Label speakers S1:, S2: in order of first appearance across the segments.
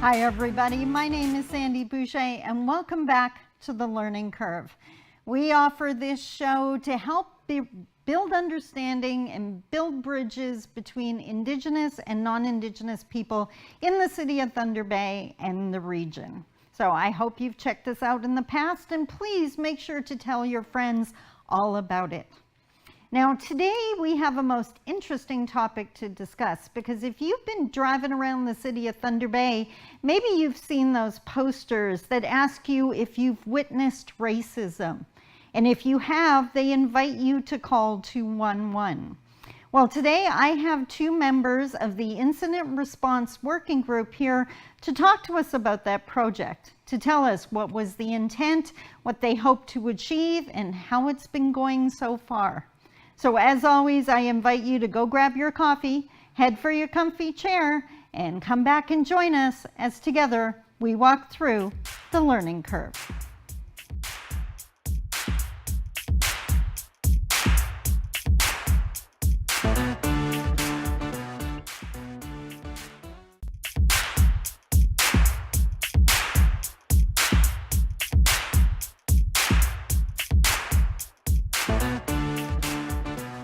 S1: Hi everybody, my name is Sandy Boucher and welcome back to The Learning Curve. We offer this show to help build understanding and build bridges between Indigenous and non-Indigenous people in the city of Thunder Bay and the region. So I hope you've checked us out in the past, and please make sure to tell your friends all about it. Now today we have a most interesting topic to discuss, because if you've been driving around the city of Thunder Bay, maybe you've seen those posters that ask you if you've witnessed racism. And if you have, they invite you to call 211. Well, today I have two members of the Incident Response Working Group here to talk to us about that project, to tell us what was the intent, what they hope to achieve, and how it's been going so far. So as always, I invite you to go grab your coffee, head for your comfy chair, and come back and join us as together we walk through the learning curve.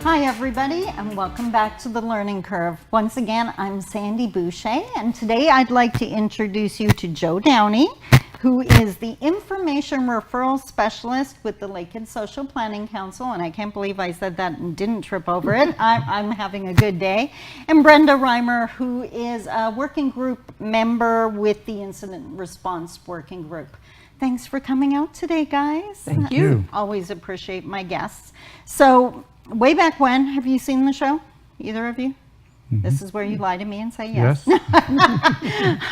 S1: Hi everybody, and welcome back to The Learning Curve. Once again, I'm Sandy Boucher, and today I'd like to introduce you to Joe Downey, who is the Information Referral Specialist with the Lakehead Social Planning Council, and I can't believe I said that and didn't trip over it. I'm having a good day. And Brenda Reimer, who is a working group member with the Incident Response Working Group. Thanks for coming out today, guys.
S2: Thank you.
S1: Always appreciate my guests. So, way back when, have you seen the show? Either of you? Mm-hmm. This is where you lie to me and say yes.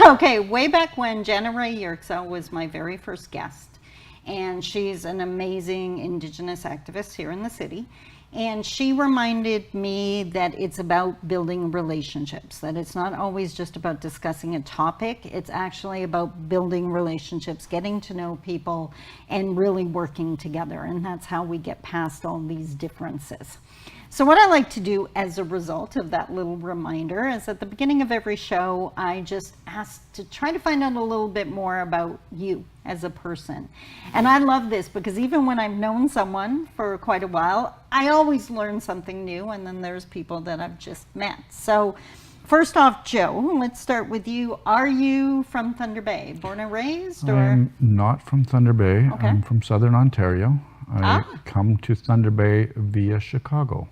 S1: Okay, way back when, Jenna Ray Yerxa was my very first guest. And she's an amazing Indigenous activist here in the city. And she reminded me that it's about building relationships, that it's not always just about discussing a topic. It's actually about building relationships, getting to know people, and really working together. And that's how we get past all these differences. So what I like to do as a result of that little reminder is at the beginning of every show, I just ask to try to find out a little bit more about you as a person. And I love this because even when I've known someone for quite a while, I always learn something new, and then there's people that I've just met. So first off, Joe, let's start with you. Are you from Thunder Bay, born and raised? Or?
S2: I'm not from Thunder Bay. Okay. I'm from Southern Ontario. I come to Thunder Bay via Chicago.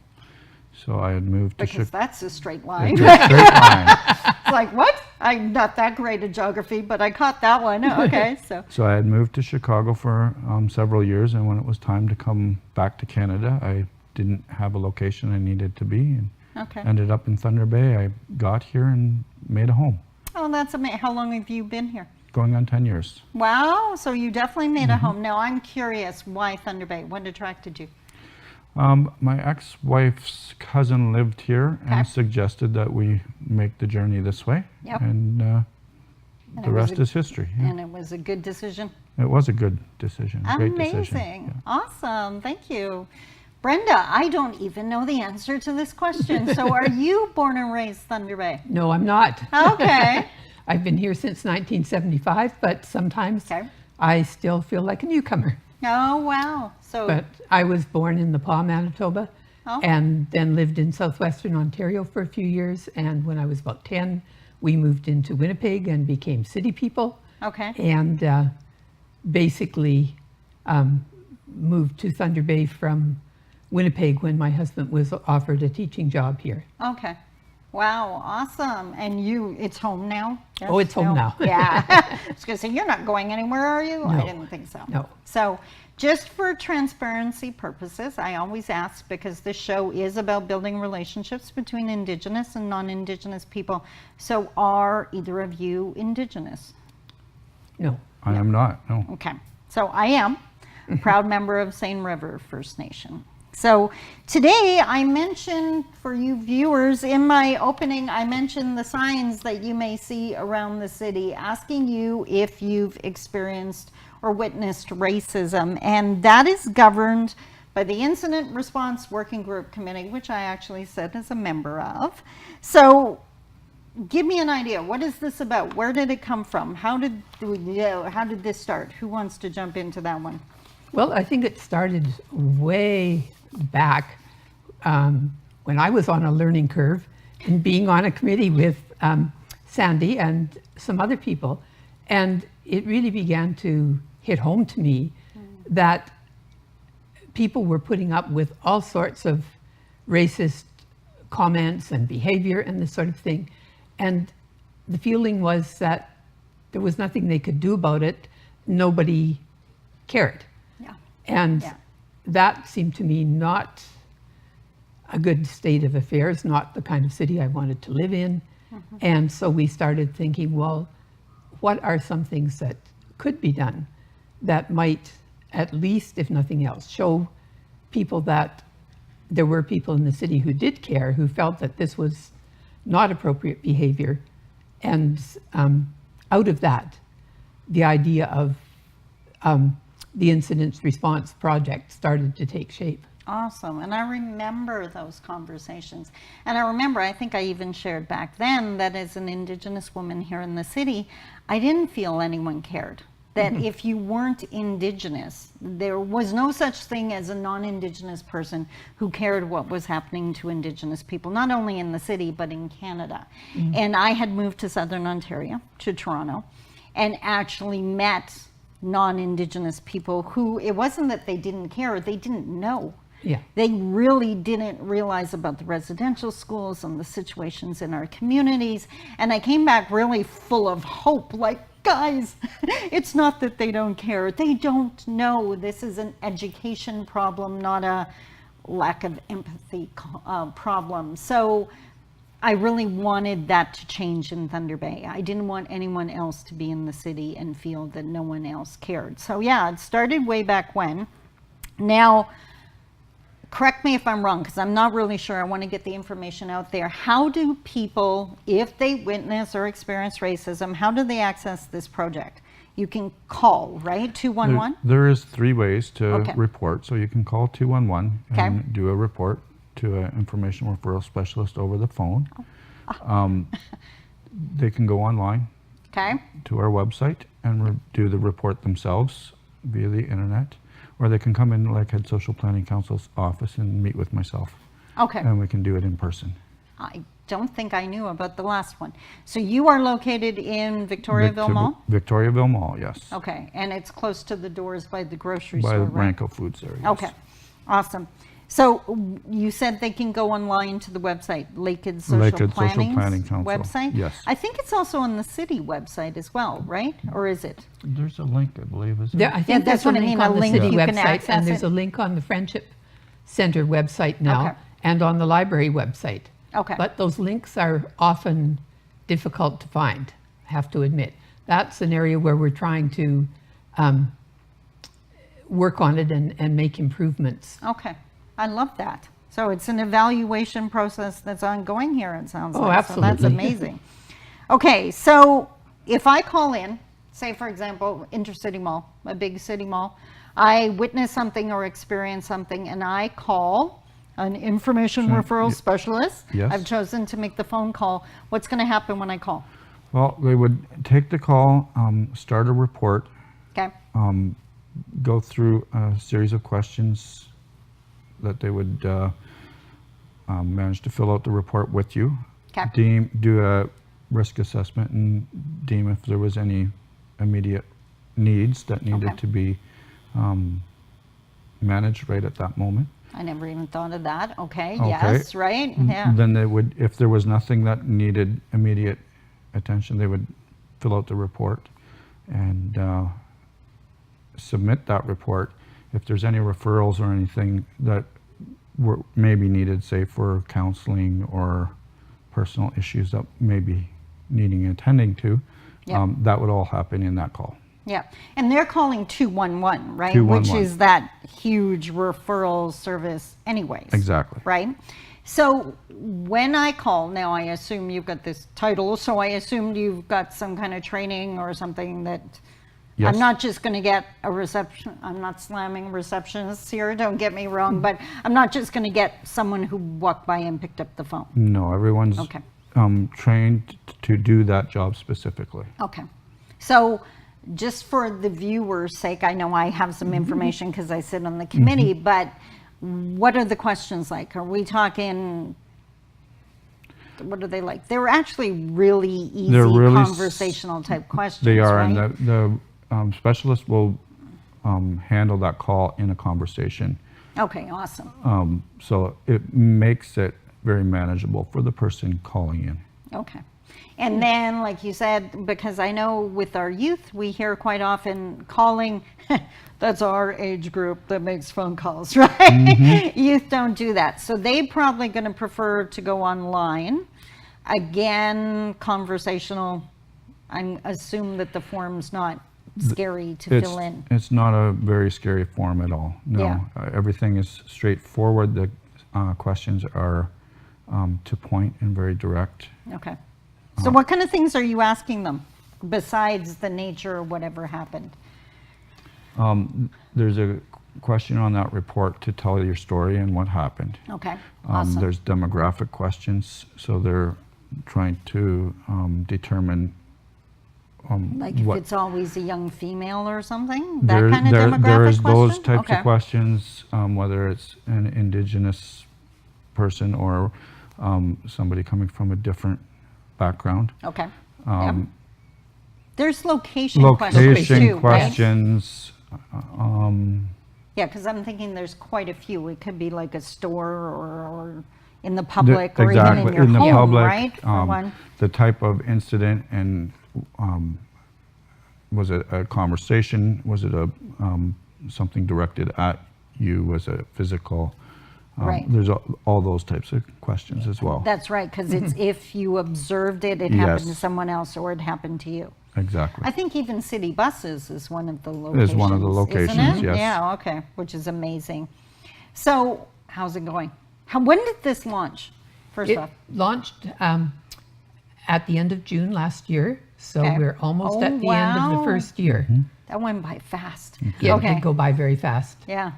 S2: So I had moved to Chicago.
S1: Because that's a straight line. It's a straight line. It's like, what? I'm not that great at geography, but I caught that one. Okay,
S2: So I had moved to Chicago for several years, and when it was time to come back to Canada, I didn't have a location I needed to be, and ended up in Thunder Bay. I got here and made a home.
S1: Oh, that's amazing. How long have you been here?
S2: Going on 10 years.
S1: Wow, so you definitely made a home. Now I'm curious, why Thunder Bay? What attracted you?
S2: My ex-wife's cousin lived here and suggested that we make the journey this way.
S1: Yep.
S2: And the rest is history.
S1: Yeah. And it was a good decision?
S2: It was a good decision, great decision.
S1: Amazing. Yeah. Awesome, thank you. Brenda, I don't even know the answer to this question. So are you born and raised Thunder Bay?
S3: No, I'm not.
S1: Okay.
S3: I've been here since 1975, but sometimes I still feel like a newcomer.
S1: Oh, wow.
S3: But I was born in Nepal, Manitoba, and then lived in southwestern Ontario for a few years. And when I was about 10, we moved into Winnipeg and became city people.
S1: Okay.
S3: And basically moved to Thunder Bay from Winnipeg when my husband was offered a teaching job here.
S1: Okay. Wow, awesome. And it's home now?
S3: Yes? Oh, it's home now.
S1: Yeah. I was going to say, you're not going anywhere, are you?
S3: No.
S1: I didn't think so.
S3: No.
S1: So just for transparency purposes, I always ask, because this show is about building relationships between Indigenous and non-Indigenous people. So are either of you Indigenous?
S3: No.
S2: I am not, no.
S1: Okay. So I am a proud member of Seine River First Nation. So today I mentioned, for you viewers, in my opening, I mentioned the signs that you may see around the city asking you if you've experienced or witnessed racism. And that is governed by the Incident Response Working Group Committee, which I actually sit as a member of. So give me an idea. What is this about? Where did it come from? How did this start? Who wants to jump into that one?
S3: Well, I think it started way back when I was on a learning curve and being on a committee with Sandy and some other people. And it really began to hit home to me that people were putting up with all sorts of racist comments and behavior and this sort of thing. And the feeling was that there was nothing they could do about it. Nobody cared.
S1: Yeah.
S3: And that seemed to me not a good state of affairs, not the kind of city I wanted to live in. And so we started thinking, well, what are some things that could be done that might, at least if nothing else, show people that there were people in the city who did care, who felt that this was not appropriate behavior. And out of that, the idea of the Incident Response Project started to take shape.
S1: Awesome. And I remember those conversations. And I remember, I think I even shared back then that as an Indigenous woman here in the city, I didn't feel anyone cared. That if you weren't Indigenous, there was no such thing as a non-Indigenous person who cared what was happening to Indigenous people, not only in the city, but in Canada. And I had moved to Southern Ontario, to Toronto, and actually met non-Indigenous people who, it wasn't that they didn't care, they didn't know.
S3: Yeah.
S1: They really didn't realize about the residential schools and the situations in our communities. And I came back really full of hope, like, guys, it's not that they don't care. They don't know. This is an education problem, not a lack of empathy problem. So I really wanted that to change in Thunder Bay. I didn't want anyone else to be in the city and feel that no one else cared. So yeah, it started way back when. Now, correct me if I'm wrong, because I'm not really sure. I want to get the information out there. How do people, if they witness or experience racism, how do they access this project? You can call, right? 211?
S2: There is 3 ways to report. So you can call 211 and do a report to an information referral specialist over the phone. They can go online to our website and do the report themselves via the internet. Or they can come in like at Social Planning Council's office and meet with myself.
S1: Okay.
S2: And we can do it in person.
S1: I don't think I knew about the last one. So you are located in Victoriaville Mall?
S2: Victoriaville Mall, yes.
S1: Okay, and it's close to the doors by the grocery
S2: by
S1: store,
S2: the
S1: right?
S2: Ranko Foods area.
S1: Okay, awesome. So you said they can go online to the website, Lakehead Social Planning
S2: Council
S1: website?
S2: Yes.
S1: I think it's also on the city website as well, right? Or is it?
S2: There's a link, I believe, isn't there?
S3: I think
S1: that's
S3: there's
S1: what I
S3: a link
S1: mean, a
S3: on the
S1: link
S3: city
S1: you can
S3: website,
S1: access
S3: and there's
S1: it.
S3: a link on the Friendship Center website now,
S1: Okay.
S3: and on the library website.
S1: Okay.
S3: But those links are often difficult to find, I have to admit. That's an area where we're trying to work on it and make improvements.
S1: Okay, I love that. So it's an evaluation process that's ongoing here, it sounds
S3: Oh,
S1: like.
S3: absolutely.
S1: So that's amazing. Okay, so if I call in, say for example, Intercity Mall, a big city mall, I witness something or experience something and I call an information referral specialist.
S2: Yes.
S1: I've chosen to make the phone call. What's going to happen when I call?
S2: Well, they would take the call, start a report,
S1: Okay.
S2: go through a series of questions that they would manage to fill out the report with you.
S1: Okay.
S2: Do a risk assessment and deem if there was any immediate needs that needed to be managed right at that moment.
S1: I never even thought of that. Okay.
S2: Okay.
S1: Yes, right? Yeah.
S2: Then they would, if there was nothing that needed immediate attention, they would fill out the report and submit that report. If there's any referrals or anything that were maybe needed, say for counseling or personal issues that may be needing attending to, that would all happen in that call.
S1: Yeah, and they're calling 211, right?
S2: 211.
S1: Which is that huge referral service anyways.
S2: Exactly.
S1: Right? So when I call, now I assume you've got this title, so I assume you've got some kind of training or something that,
S2: Yes.
S1: I'm not just going to get a reception, I'm not slamming receptionists here, don't get me wrong, but I'm not just going to get someone who walked by and picked up the phone.
S2: No, everyone's
S1: Okay.
S2: trained to do that job specifically.
S1: Okay. So just for the viewer's sake, I know I have some information because I sit on the committee, but what are the questions like? Are we talking, what are they like? They're actually really easy
S2: They're really
S1: conversational type questions,
S2: They are,
S1: right?
S2: and the specialist will handle that call in a conversation.
S1: Okay, awesome.
S2: So it makes it very manageable for the person calling in.
S1: Okay. And then, like you said, because I know with our youth, we hear quite often calling, that's our age group that makes phone calls, right? Youth don't do that. So they're probably going to prefer to go online. Again, conversational. I assume that the form's not scary to fill in.
S2: It's not a very scary form at all. No,
S1: Yeah.
S2: Everything is straightforward. The questions are to point and very direct.
S1: Okay. So what kind of things are you asking them besides the nature of whatever happened?
S2: There's a question on that report to tell your story and what happened.
S1: Okay, awesome.
S2: There's demographic questions, so they're trying to determine
S1: Like if
S2: what
S1: it's always a young female or something? That kind of demographic
S2: there's
S1: question?
S2: those types
S1: Okay.
S2: of questions, whether it's an Indigenous person or somebody coming from a different background.
S1: Okay. Yep. There's location questions
S2: Location
S1: too, right?
S2: questions.
S1: Yeah, because I'm thinking there's quite a few. It could be like a store or in the public or even in your
S2: in the
S1: home,
S2: public,
S1: right? For one.
S2: the type of incident, and was it a conversation? Was it a something directed at you? Was it physical?
S1: Right.
S2: There's all those types of questions as well.
S1: That's right, because it's if you observed it, it happened to
S2: Yes.
S1: someone else or it happened to you.
S2: Exactly.
S1: I think even city buses is one of the locations.
S2: Is one of the
S1: isn't
S2: locations,
S1: it?
S2: yes.
S1: Yeah, okay, which is amazing. So, how's it going? When did this launch? First
S3: It
S1: off,
S3: launched at the end of June last year, so
S1: Okay.
S3: we're almost
S1: Oh,
S3: at the end of the
S1: wow.
S3: first year.
S1: that went by fast.
S3: Yeah, it
S1: Okay.
S3: did go by very fast.
S1: Yeah.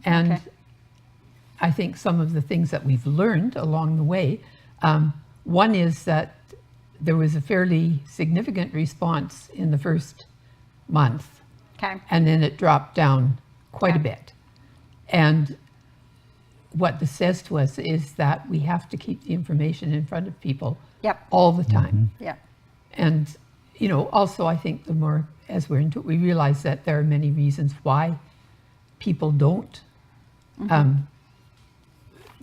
S3: And
S1: Okay.
S3: I think some of the things that we've learned along the way, one is that there was a fairly significant response in the first month,
S1: Okay.
S3: and then it dropped down quite a
S1: Okay.
S3: bit. And what this says to us is that we have to keep the information in front of people
S1: Yep.
S3: all the time.
S1: Yeah.
S3: And, you know, also I think the more, as we're into it, we realize that there are many reasons why people don't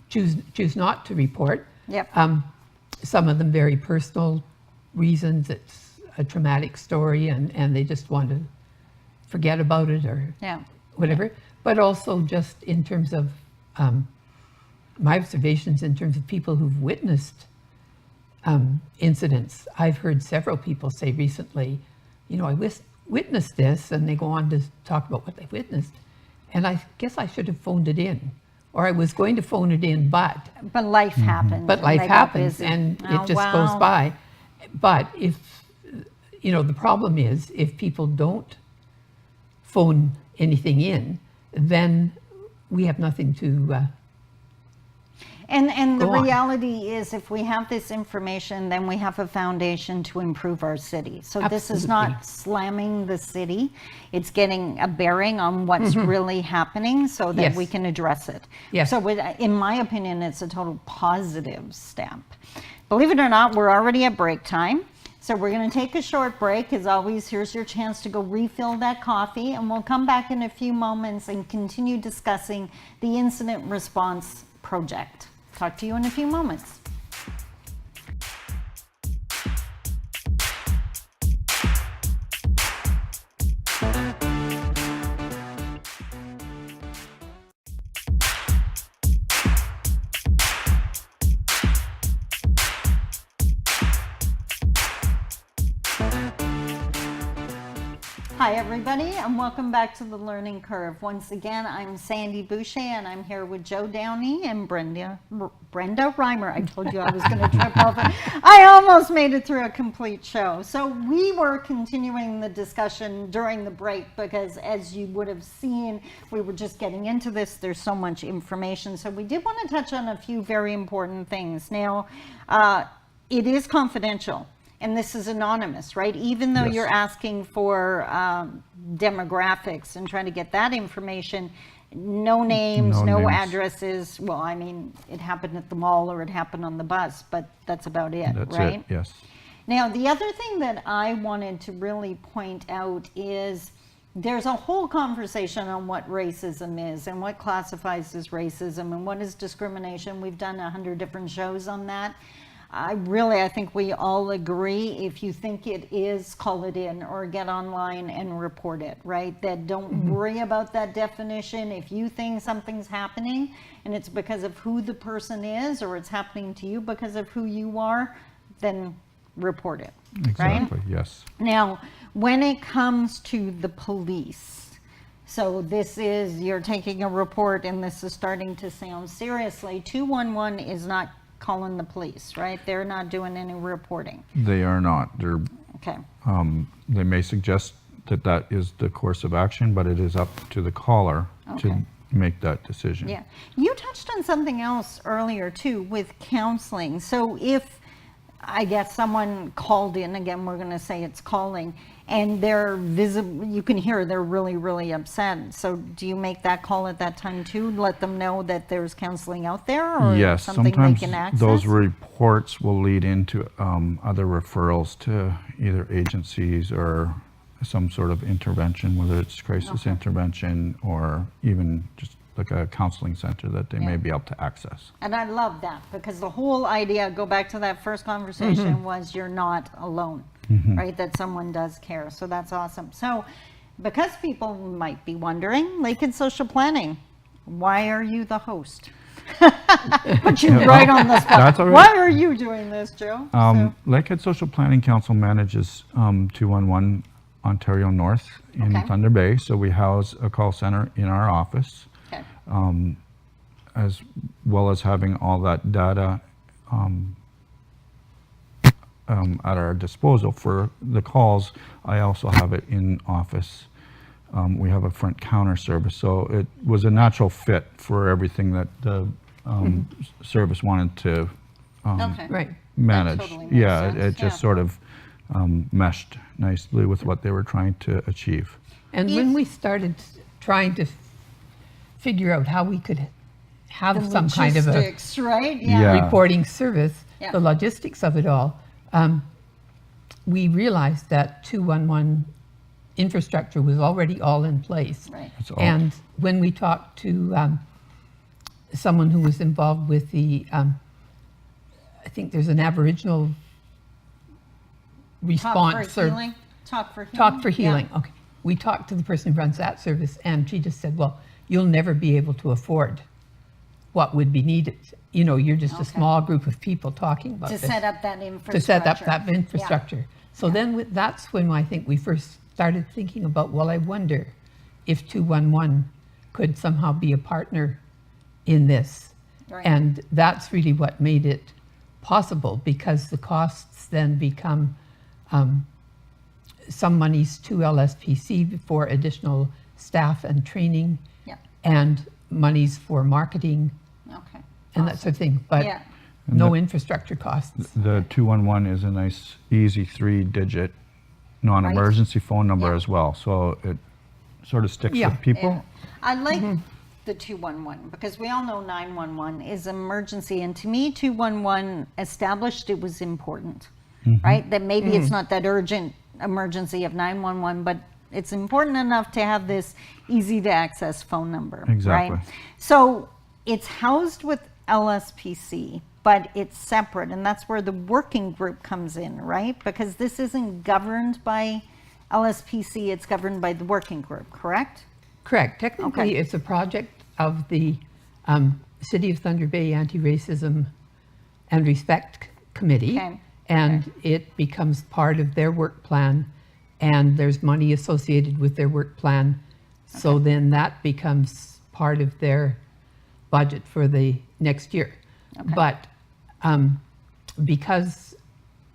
S3: choose not to report.
S1: Yep.
S3: Some of them very personal reasons. It's a traumatic story and they just want to forget about it or
S1: Yeah.
S3: whatever. But also just in terms of my observations in terms of people who've witnessed incidents. I've heard several people say recently, you know, I witnessed this, and they go on to talk about what they witnessed. And I guess I should have phoned it in, or I was going to phone it in, but
S1: But life happened.
S3: but
S1: and
S3: life
S1: they got
S3: happens
S1: busy.
S3: and
S1: Oh,
S3: it just
S1: wow.
S3: goes by. But if, you know, the problem is if people don't phone anything in, then we have nothing to,
S1: And the
S3: Go on.
S1: reality is, if we have this information, then we have a foundation to improve our city. So this is not
S3: Absolutely.
S1: slamming the city. It's getting a bearing on what's really happening so that
S3: Yes.
S1: we can address it.
S3: Yes.
S1: So in my opinion, it's a total positive stamp. Believe it or not, we're already at break time. So we're going to take a short break. As always, here's your chance to go refill that coffee, and we'll come back in a few moments and continue discussing the incident response project. Talk to you in a few moments. Hi everybody, and welcome back to the Learning Curve. Once again, I'm Sandy Boucher, and I'm here with Joe Downey and Brenda Reimer. I told you I was going to trip over. I almost made it through a complete show. So we were continuing the discussion during the break because, as you would have seen, we were just getting into this. There's so much information. So we did want to touch on a few very important things. Now, it is confidential, and this is anonymous, right? Even though
S2: Yes.
S1: you're asking for demographics and trying to get that information, no names,
S2: No
S1: no
S2: names.
S1: addresses. Well, I mean, it happened at the mall or it happened on the bus, but that's about it,
S2: That's
S1: right?
S2: it, yes.
S1: Now, the other thing that I wanted to really point out is there's a whole conversation on what racism is and what classifies as racism and what is discrimination. We've done 100 different shows on that. I think we all agree, if you think it is, call it in or get online and report it, right? That don't worry about that definition. If you think something's happening and it's because of who the person is, or it's happening to you because of who you are, then report it, right?
S2: Exactly, yes.
S1: Now, when it comes to the police, so this is, you're taking a report and this is starting to sound seriously, 211 is not calling the police, right? They're not doing any reporting.
S2: They are not. They're,
S1: Okay.
S2: they may suggest that that is the course of action, but it is up to the caller
S1: Okay.
S2: to make that decision.
S1: Yeah. You touched on something else earlier too with counseling. So if, I guess, someone called in, again, we're going to say it's calling, and they're visible, you can hear they're really, really upset. So do you make that call at that time too? Let them know that there's counseling out there, or
S2: Yes,
S1: something
S2: sometimes
S1: they can access?
S2: those reports will lead into other referrals to either agencies or some sort of intervention, whether it's crisis intervention or even just like a counseling center that they may be able to access.
S1: And I love that, because the whole idea, go back to that first conversation, was you're not alone, right? That someone does care. So that's awesome. So because people might be wondering, Lakehead Social Planning, why are you the host? Put you right on the spot.
S2: That's all right.
S1: Why are you doing this, Joe?
S2: Lakehead Social Planning Council manages 211 Ontario North in
S1: Okay.
S2: Thunder Bay. So we house a call center in our office,
S1: Okay.
S2: as well as having all that data at our disposal for the calls. I also have it in office. We have a front counter service, so it was a natural fit for everything that the service wanted to
S1: Okay.
S3: Right.
S2: manage.
S1: totally makes
S2: Yeah,
S1: sense,
S2: it just
S1: yeah.
S2: sort of meshed nicely with what they were trying to achieve.
S3: And when we started trying to figure out how we could have some kind of a
S1: Logistics, right?
S2: Yeah.
S3: reporting service,
S1: Yeah.
S3: the logistics of it all, we realized that 211 infrastructure was already all in place.
S1: Right.
S2: It's all-
S3: And when we talked to someone who was involved with the, I think there's an Aboriginal
S1: Talk
S3: response
S1: for healing. Talk for healing.
S3: Talk for
S1: Yeah.
S3: healing. Okay. We talked to the person who runs that service, and she just said, well, you'll never be able to afford what would be needed. You know, you're just a
S1: Okay.
S3: small group of people talking about
S1: To
S3: this.
S1: set up that infrastructure.
S3: To set up that infrastructure. So then that's when I think we first started thinking about, well, I wonder if 211 could somehow be a partner in this.
S1: Right.
S3: And that's really what made it possible, because the costs then become some monies to LSPC for additional staff and training,
S1: Yeah.
S3: and monies for marketing
S1: Okay.
S3: and that sort of thing, but
S1: Yeah.
S3: no infrastructure costs.
S2: The 211 is a nice, easy 3-digit non-emergency phone number
S1: Yeah.
S2: as well. So it sort of sticks
S3: Yeah.
S2: with people.
S1: Yeah. I like the 211, because we all know 911 is emergency, and to me 211 established it was important, right? That maybe it's not that urgent emergency of 911, but it's important enough to have this easy to access phone number,
S2: Exactly.
S1: right? So it's housed with LSPC, but it's separate, and that's where the working group comes in, right? Because this isn't governed by LSPC, it's governed by the working group, correct?
S3: Correct. Technically,
S1: Okay.
S3: it's a project of the City of Thunder Bay Anti-Racism and Respect Committee.
S1: Okay.
S3: And it becomes part of their work plan, and there's money associated with their work plan. So then that becomes part of their budget for the next year. But because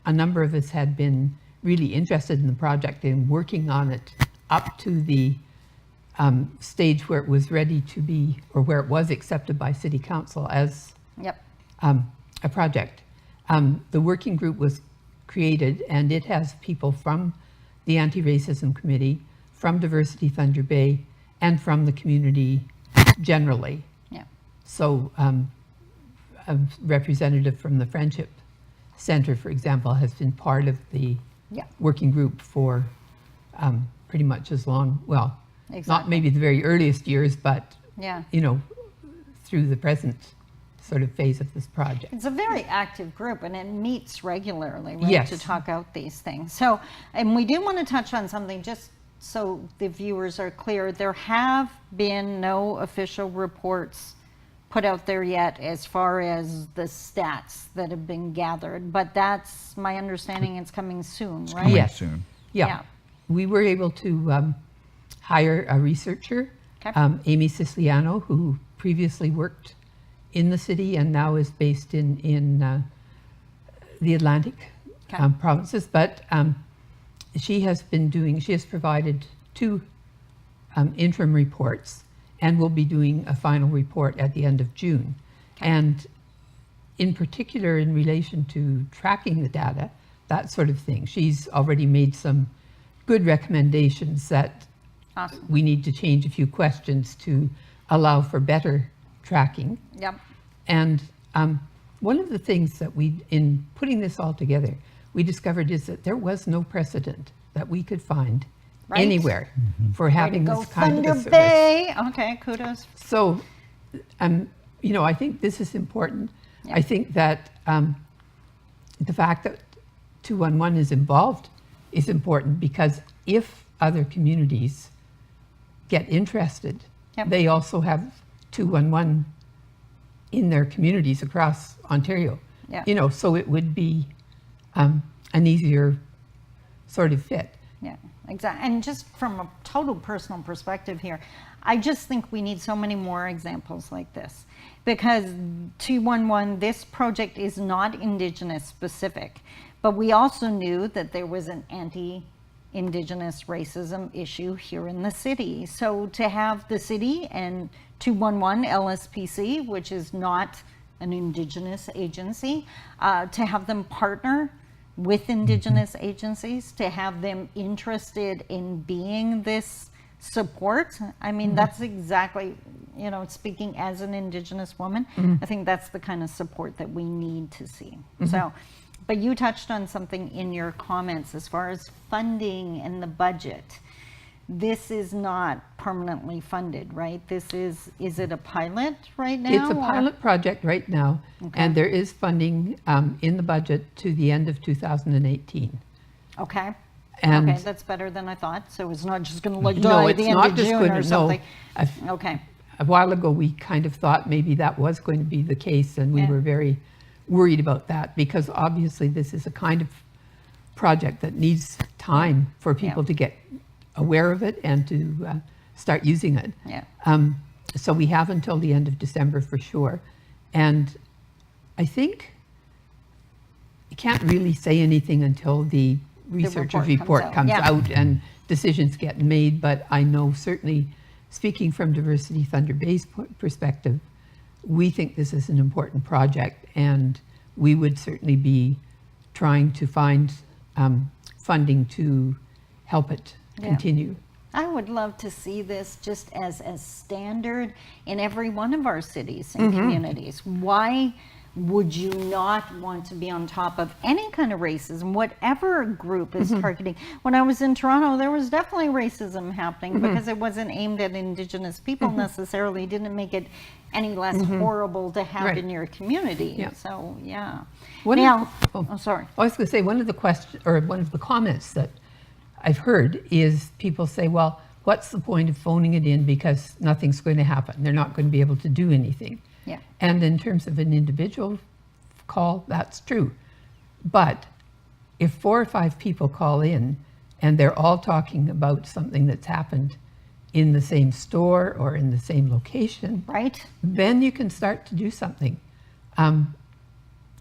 S3: a number of us had been really interested in the project and working on it up to the stage where it was ready to be, or where it was accepted by City Council as
S1: Yep.
S3: a project, The working group was created, and it has people from the Anti-Racism Committee, from Diversity Thunder Bay, and from the community generally.
S1: Yeah.
S3: So a representative from the Friendship Center, for example, has been part of the working group for pretty much as long, well, not maybe the very earliest years, but you know, through the present sort of phase of this project.
S1: It's a very active group, and it meets regularly, right, to talk out these things. So, and we do want to touch on something just so the viewers are clear. There have been no official reports put out there yet as far as the stats that have been gathered, but that's my understanding. It's coming soon, right?
S3: Yes.
S2: Soon.
S3: Yeah. We were able to hire a researcher, Amy Siciliano, who previously worked in the city and now is based in the Atlantic provinces. But she has provided 2 interim reports, and will be doing a final report at the end of June. And in particular, in relation to tracking the data, that sort of thing, she's already made some good recommendations that we need to change a few questions to allow for better tracking.
S1: Yep.
S3: And one of the things that in putting this all together, we discovered is that there was no precedent that we could find anywhere for having this kind of a service.
S1: Bay. Okay, kudos.
S3: So, you know, I think this is important. I think that the fact that 211 is involved is important, because if other communities get interested, they also have 211 in their communities across Ontario. You know, so it would be an easier sort of fit.
S1: Yeah, exactly. And just from a total personal perspective here, I just think we need so many more examples like this, because 211, this project is not Indigenous specific, but we also knew that there was an anti-Indigenous racism issue here in the city. So to have the city and 211 LSPC, which is not an Indigenous agency, to have them partner with Indigenous agencies, to have them interested in being this support. I mean, that's exactly, you know, speaking as an Indigenous woman, I think that's the kind of support that we need to see. So, but you touched on something in your comments as far as funding and the budget. This is not permanently funded, right? This is it a pilot right now?
S3: It's a pilot project right now, and there is funding in the budget to the end of 2018.
S1: Okay.
S3: And
S1: okay, that's better than I thought. So it's not just going to like die at the end of June or something. Okay.
S3: A while ago, we kind of thought maybe that was going to be the case, and we were very worried about that, because obviously this is a kind of project that needs time for people to get aware of it and to start using it. So we have until the end of December for sure. And I think you can't really say anything until the researcher's report comes out and decisions get made. But I know, certainly speaking from Diversity Thunder Bay's perspective, we think this is an important project, and we would certainly be trying to find funding to help it continue.
S1: I would love to see this just as standard in every one of our cities and communities. Why would you not want to be on top of any kind of racism, whatever a group is targeting? When I was in Toronto, there was definitely racism happening because it wasn't aimed at Indigenous people necessarily. Didn't make it any less horrible to have in your community. So sorry.
S3: I was going to say, one of the comments that I've heard is people say, well, what's the point of phoning it in, because nothing's going to happen. They're not going to be able to do anything. And in terms of an individual call, that's true. But if 4 or 5 people call in and they're all talking about something that's happened in the same store or in the same location, then you can start to do something.
S1: And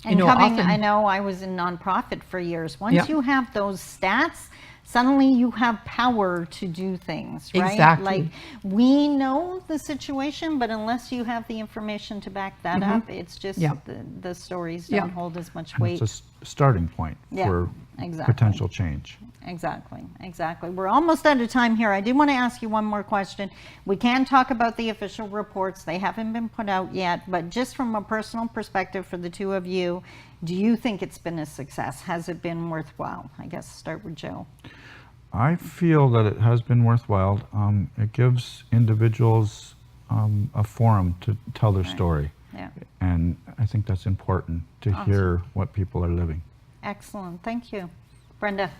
S1: I know I was in nonprofit for years. Once you have those stats, suddenly you have power to do things, right?
S3: Exactly.
S1: Like, we know the situation, but unless you have the information to back that up, it's just
S3: Yeah.
S1: the stories
S3: Yeah.
S1: don't hold as much
S2: And
S1: weight.
S2: it's a starting point
S1: Yeah,
S2: for
S1: exactly.
S2: potential change.
S1: Exactly, exactly. We're almost out of time here. I do want to ask you one more question. We can talk about the official reports. They haven't been put out yet, but just from a personal perspective for the two of you, do you think it's been a success? Has it been worthwhile? I guess start with Joe.
S2: I feel that it has been worthwhile. It gives individuals a forum to tell their story.
S1: Yeah.
S2: And I think that's important to hear what people are living.
S1: Excellent. Thank you. Brenda?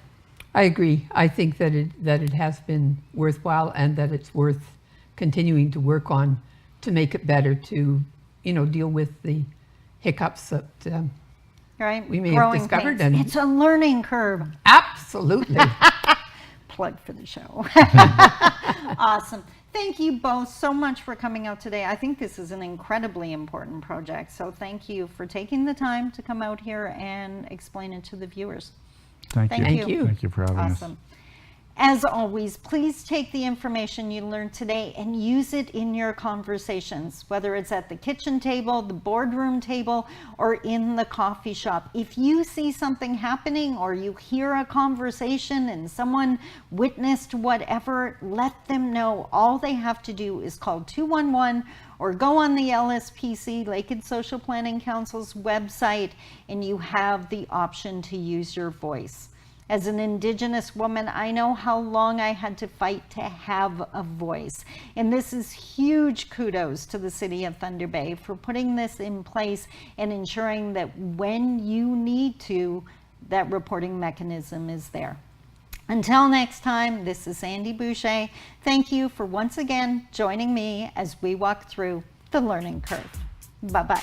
S3: I agree. I think that it has been worthwhile, and that it's worth continuing to work on to make it better, to deal with the hiccups that
S1: Right?
S3: we may have
S1: Growing
S3: discovered.
S1: pains.
S3: And
S1: It's a learning curve.
S3: absolutely.
S1: Plug for the show. Awesome. Thank you both so much for coming out today. I think this is an incredibly important project. So thank you for taking the time to come out here and explain it to the viewers.
S2: Thank you.
S1: Thank
S3: you.
S2: Thank you for having us.
S1: Awesome. As always, please take the information you learned today and use it in your conversations, whether it's at the kitchen table, the boardroom table, or in the coffee shop. If you see something happening or you hear a conversation and someone witnessed whatever, let them know. All they have to do is call 211 or go on the LSPC, Lakehead Social Planning Council's website, and you have the option to use your voice. As an Indigenous woman, I know how long I had to fight to have a voice. And this is huge kudos to the City of Thunder Bay for putting this in place and ensuring that when you need to, that reporting mechanism is there. Until next time, this is Sandy Boucher. Thank you for once again joining me as we walk through the learning curve. Bye-bye.